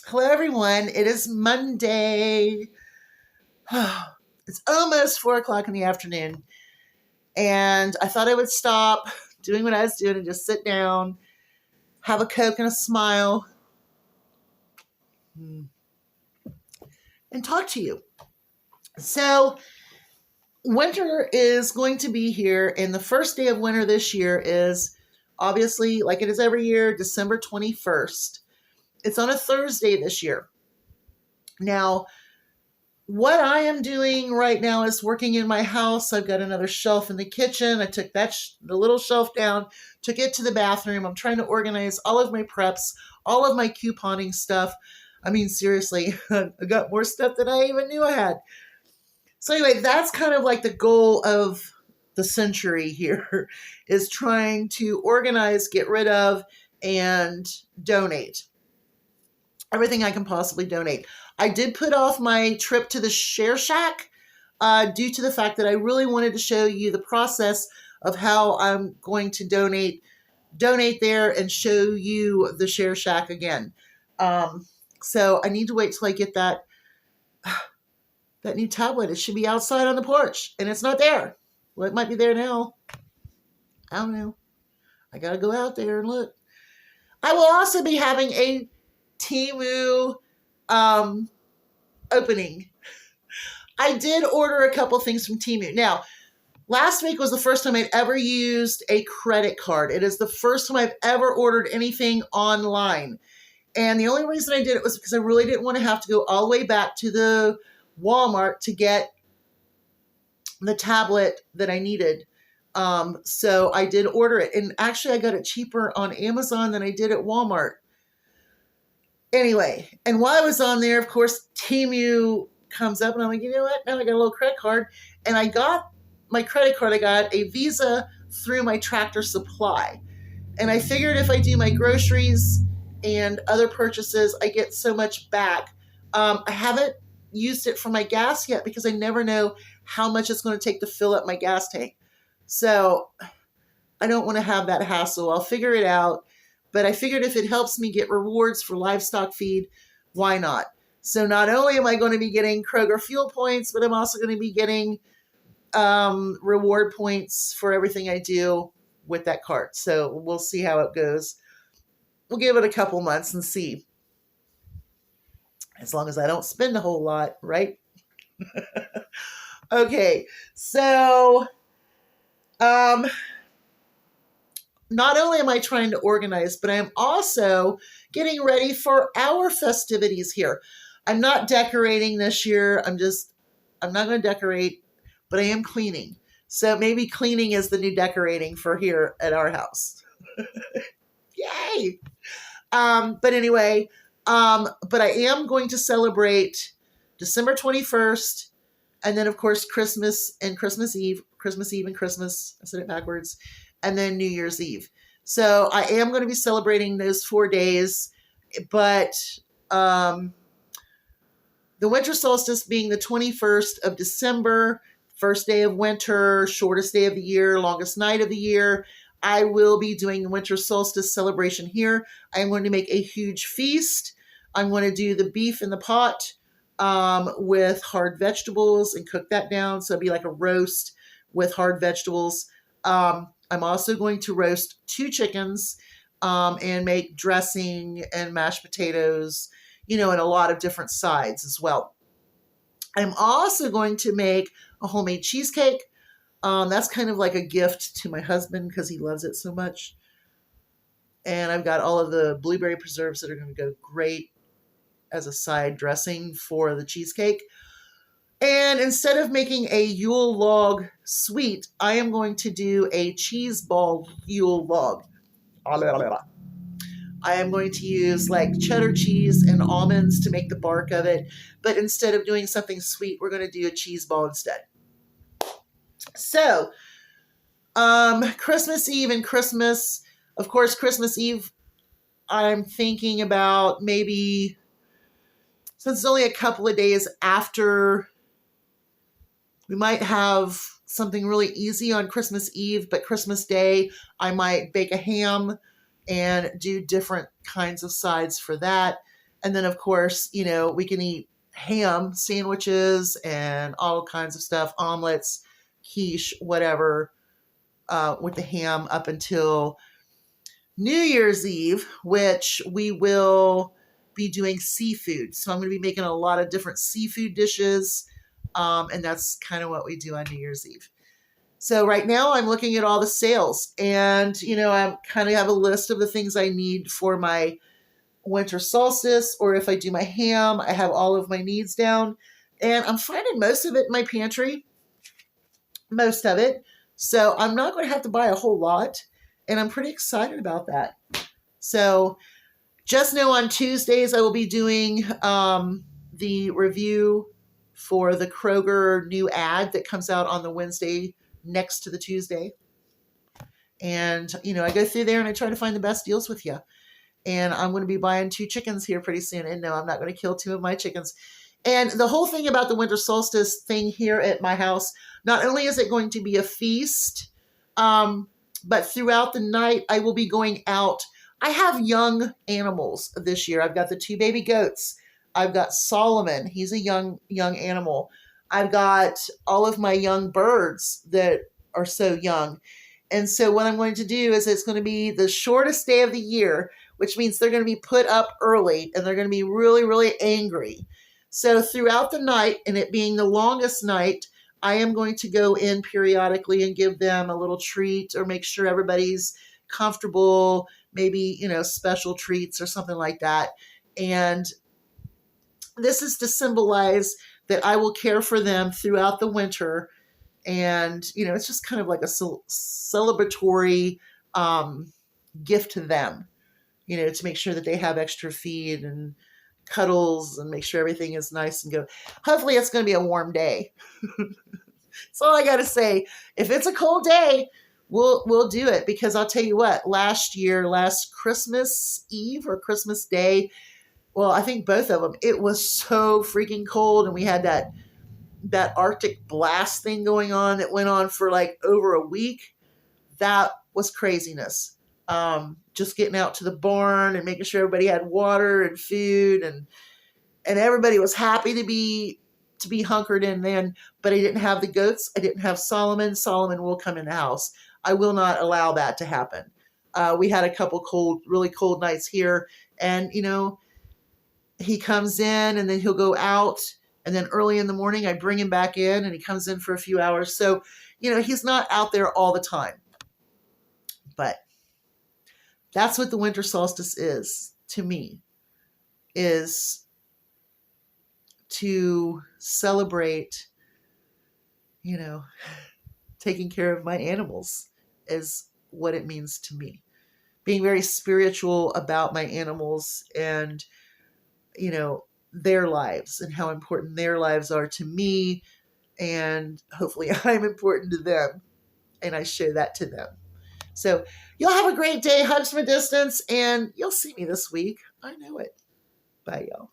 Hello, everyone. It is Monday. It's almost 4 o'clock in the afternoon. And I thought I would stop doing what I was doing and just sit down, have a Coke and a smile, and talk to you. So, winter is going to be here. And the first day of winter this year is obviously, like it is every year, December 21st. It's on a Thursday this year. Now, what I am doing right now is working in my house. I've got another shelf in the kitchen. I took the little shelf down, took it to the bathroom. I'm trying to organize all of my preps, all of my couponing stuff. I mean, seriously, I got more stuff than I even knew I had. So anyway, that's kind of like the goal of the century here is trying to organize, get rid of, and donate everything I can possibly donate. I did put off my trip to the Share Shack due to the fact that I really wanted to show you the process of how I'm going to donate there and show you the Share Shack again. So I need to wait till I get that new tablet. It should be outside on the porch, and it's not there. Well, it might be there now. I don't know. I got to go out there and look. I will also be having a Temu opening. I did order a couple things from Temu. Now, last week was the first time I'd ever used a credit card. It is the first time I've ever ordered anything online. And the only reason I did it was because I really didn't want to have to go all the way back to the Walmart to get the tablet that I needed. So I did order it. And actually, I got it cheaper on Amazon than I did at Walmart. Anyway, and while I was on there, of course, Temu comes up, and I'm like, you know what? Now I got a little credit card. And I got my credit card. I got a Visa through my Tractor Supply. And I figured if I do my groceries and other purchases, I get so much back. I haven't used it for my gas yet because I never know how much it's going to take to fill up my gas tank. So I don't want to have that hassle. I'll figure it out. But I figured if it helps me get rewards for livestock feed, why not? So not only am I going to be getting Kroger fuel points, but I'm also going to be getting reward points for everything I do with that cart. So we'll see how it goes. We'll give it a couple months and see. As long as I don't spend a whole lot, right? Okay, so not only am I trying to organize, but I am also getting ready for our festivities here. I'm not decorating this year. I'm not going to decorate, but I am cleaning. So maybe cleaning is the new decorating for here at our house. Yay! But anyway, but I am going to celebrate December 21st, and then of course Christmas and Christmas Eve and Christmas. I said it backwards. And then New Year's Eve. So I am going to be celebrating those 4 days, but the winter solstice being the 21st of December, first day of winter, shortest day of the year, longest night of the year, I will be doing the winter solstice celebration here. I am going to make a huge feast. I'm going to do the beef in the pot with hard vegetables and cook that down. So it'll be like a roast with hard vegetables. I'm also going to roast 2 chickens and make dressing and mashed potatoes, and a lot of different sides as well. I'm also going to make a homemade cheesecake. That's kind of like a gift to my husband because he loves it so much. And I've got all of the blueberry preserves that are going to go great as a side dressing for the cheesecake. And instead of making a Yule log sweet, I am going to do a cheese ball Yule log. I am going to use like cheddar cheese and almonds to make the bark of it. But instead of doing something sweet, we're going to do a cheese ball instead. So, Christmas Eve and Christmas, of course, Christmas Eve, I'm thinking about maybe, since it's only a couple of days after, we might have something really easy on Christmas Eve, but Christmas Day, I might bake a ham and do different kinds of sides for that. And then, of course, we can eat ham sandwiches and all kinds of stuff, omelets, quiche, whatever, with the ham up until New Year's Eve, which we will be doing seafood. So I'm going to be making a lot of different seafood dishes. And that's kind of what we do on New Year's Eve. So right now I'm looking at all the sales, and, I kind of have a list of the things I need for my winter solstice, or if I do my ham, I have all of my needs down, and I'm finding most of it in my pantry, most of it. So I'm not going to have to buy a whole lot, and I'm pretty excited about that. So just know on Tuesdays I will be doing the review for the Kroger new ad that comes out on the Wednesday next to the Tuesday. And, I go through there and I try to find the best deals with you. And I'm going to be buying 2 chickens here pretty soon. And no, I'm not going to kill 2 of my chickens. And the whole thing about the winter solstice thing here at my house, not only is it going to be a feast, but throughout the night, I will be going out. I have young animals this year. I've got the 2 baby goats. I've got Solomon. He's a young animal. I've got all of my young birds that are so young. And so what I'm going to do is it's going to be the shortest day of the year, which means they're going to be put up early and they're going to be really, really angry. So throughout the night, and it being the longest night, I am going to go in periodically and give them a little treat or make sure everybody's comfortable, maybe, special treats or something like that. And this is to symbolize that I will care for them throughout the winter. And, it's just kind of like a celebratory gift to them, to make sure that they have extra feed and cuddles and make sure everything is nice and good. Hopefully it's going to be a warm day. That's all I got to say. If it's a cold day, we'll do it, because I'll tell you what, last Christmas Eve or Christmas Day, well, I think both of them, it was so freaking cold, and we had that Arctic blast thing going on that went on for like over a week. That was craziness. Just getting out to the barn and making sure everybody had water and food, and everybody was happy to be hunkered in then. But I didn't have the goats. I didn't have Solomon. Solomon will come in the house. I will not allow that to happen. We had a couple really cold nights here, and he comes in and then he'll go out, and then early in the morning I bring him back in and he comes in for a few hours. So, he's not out there all the time. But that's what the winter solstice is to me, is to celebrate, taking care of my animals is what it means to me. Being very spiritual about my animals and, their lives and how important their lives are to me. And hopefully I'm important to them and I show that to them. So y'all have a great day. Hugs from a distance, and you'll see me this week. I know it. Bye, y'all.